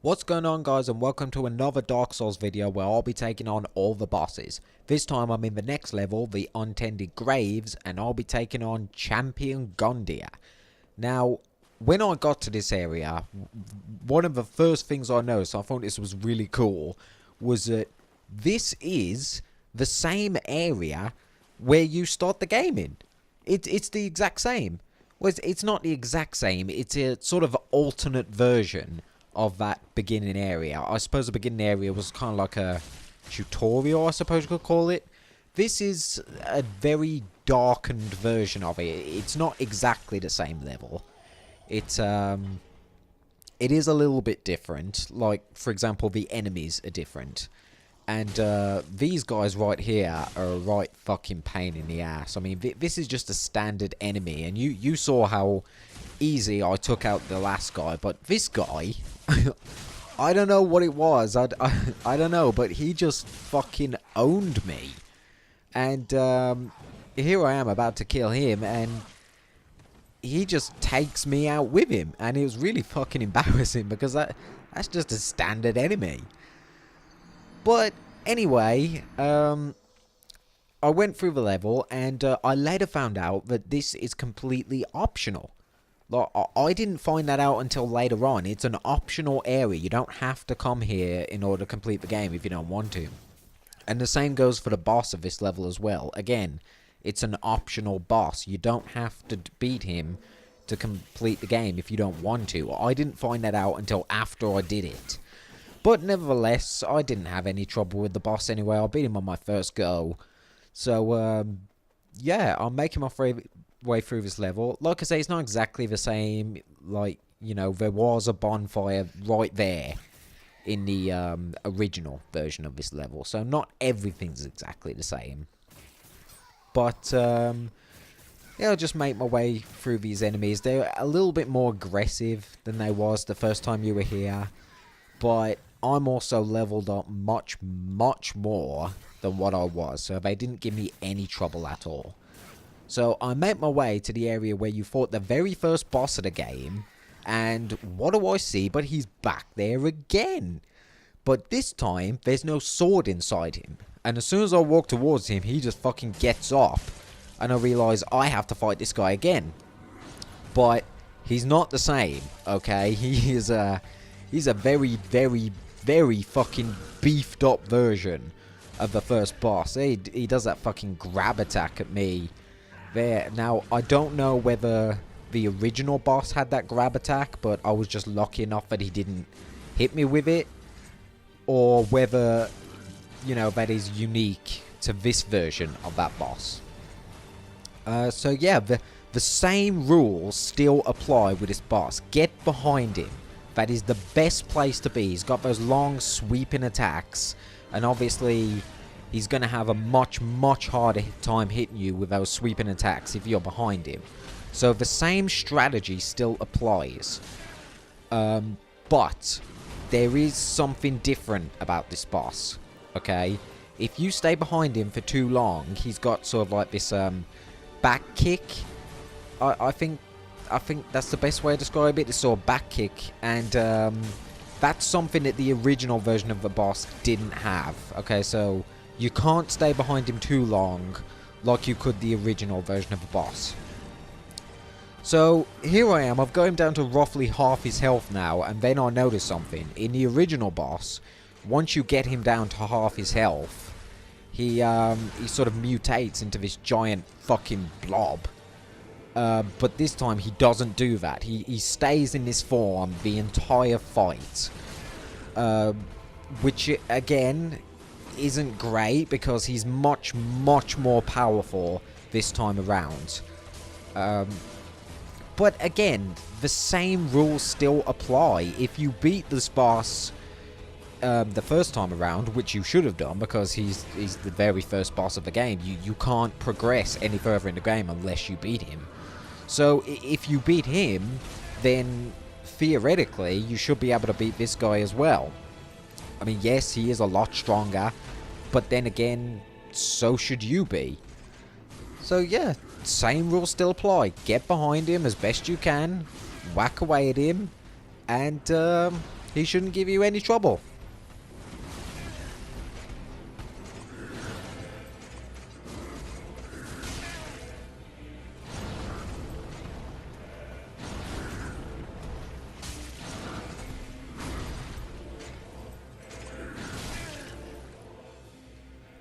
What's going on, guys, and welcome to another Dark Souls video where I'll be taking on all the bosses. This time I'm in the next level, the Untended Graves, and I'll be taking on Champion Gundyr. Now, when I got to this area, one of the first things I noticed, I thought this was really cool, was that this is the same area where you start the game in. It's the exact same. Well, it's not the exact same, it's a sort of alternate version of that beginning area. I suppose the beginning area was kind of like a tutorial, I suppose you could call it. This is a very darkened version of it. It's not exactly the same level. It is a little bit different. Like, for example, the enemies are different. And these guys right here are a right fucking pain in the ass. I mean, this is just a standard enemy, and you saw how easy I took out the last guy, but this guy, I don't know what it was. I don't know, but he just fucking owned me. And here I am about to kill him, and he just takes me out with him, and it was really fucking embarrassing because that's just a standard enemy. But anyway, I went through the level, and I later found out that this is completely optional. Like, I didn't find that out until later on. It's an optional area. You don't have to come here in order to complete the game if you don't want to. And the same goes for the boss of this level as well. Again, it's an optional boss. You don't have to beat him to complete the game if you don't want to. I didn't find that out until after I did it. But nevertheless, I didn't have any trouble with the boss anyway. I beat him on my first go. So, yeah, I'm making my way through this level. Like I say, it's not exactly the same. Like, you know, there was a bonfire right there in the original version of this level. So not everything's exactly the same. But, yeah, I'll just make my way through these enemies. They're a little bit more aggressive than they was the first time you were here. But I'm also leveled up much, much more than what I was. So they didn't give me any trouble at all. So I made my way to the area where you fought the very first boss of the game. And what do I see? But he's back there again. But this time, there's no sword inside him. And as soon as I walk towards him, he just fucking gets up. And I realise I have to fight this guy again. But he's not the same, okay? He's a very, very, very fucking beefed up version of the first boss. He does that fucking grab attack at me there. Now, I don't know whether the original boss had that grab attack, but I was just lucky enough that he didn't hit me with it. Or whether, you know, that is unique to this version of that boss. So yeah, the same rules still apply with this boss. Get behind him. That is the best place to be. He's got those long sweeping attacks, and obviously he's going to have a much, much harder time hitting you with those sweeping attacks if you're behind him. So the same strategy still applies. But there is something different about this boss, okay? If you stay behind him for too long, he's got sort of like this back kick. I think that's the best way to describe it. It's sort of back kick, and that's something that the original version of the boss didn't have. Okay, so you can't stay behind him too long like you could the original version of the boss. So here I am. I've got him down to roughly half his health now, and then I noticed something. In the original boss, once you get him down to half his health, he sort of mutates into this giant fucking blob. But this time he doesn't do that. He stays in this form the entire fight. Which, again, isn't great because he's much, much more powerful this time around. But again, the same rules still apply. If you beat this boss the first time around, which you should have done because he's the very first boss of the game, you can't progress any further in the game unless you beat him. So if you beat him, then theoretically you should be able to beat this guy as well. I mean, yes, he is a lot stronger, but then again, so should you be. So yeah, same rules still apply. Get behind him as best you can, whack away at him, and he shouldn't give you any trouble.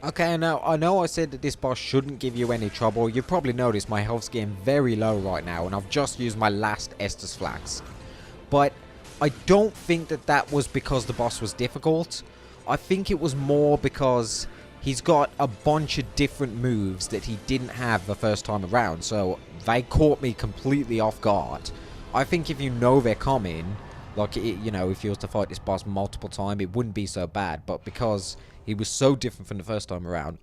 Okay, now I know I said that this boss shouldn't give you any trouble. You probably noticed my health's getting very low right now, and I've just used my last Estus Flax. But I don't think that that was because the boss was difficult. I think it was more because he's got a bunch of different moves that he didn't have the first time around, so they caught me completely off guard. I think if you know they're coming, like, you know, if you was to fight this boss multiple times, it wouldn't be so bad, but because he was so different from the first time around,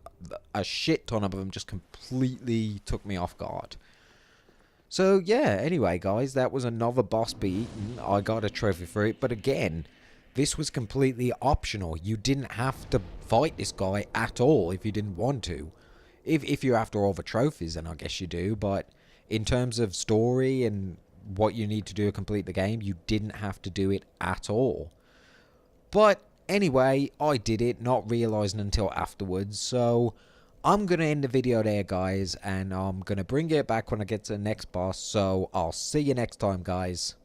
a shit ton of them just completely took me off guard. So, yeah, anyway, guys, that was another boss beaten. I got a trophy for it, but again, this was completely optional. You didn't have to fight this guy at all if you didn't want to. If you're after all the trophies, then I guess you do, but in terms of story and what you need to do to complete the game, you didn't have to do it at all. But anyway, I did it, not realizing until afterwards, so I'm going to end the video there, guys, and I'm going to bring it back when I get to the next boss, so I'll see you next time, guys.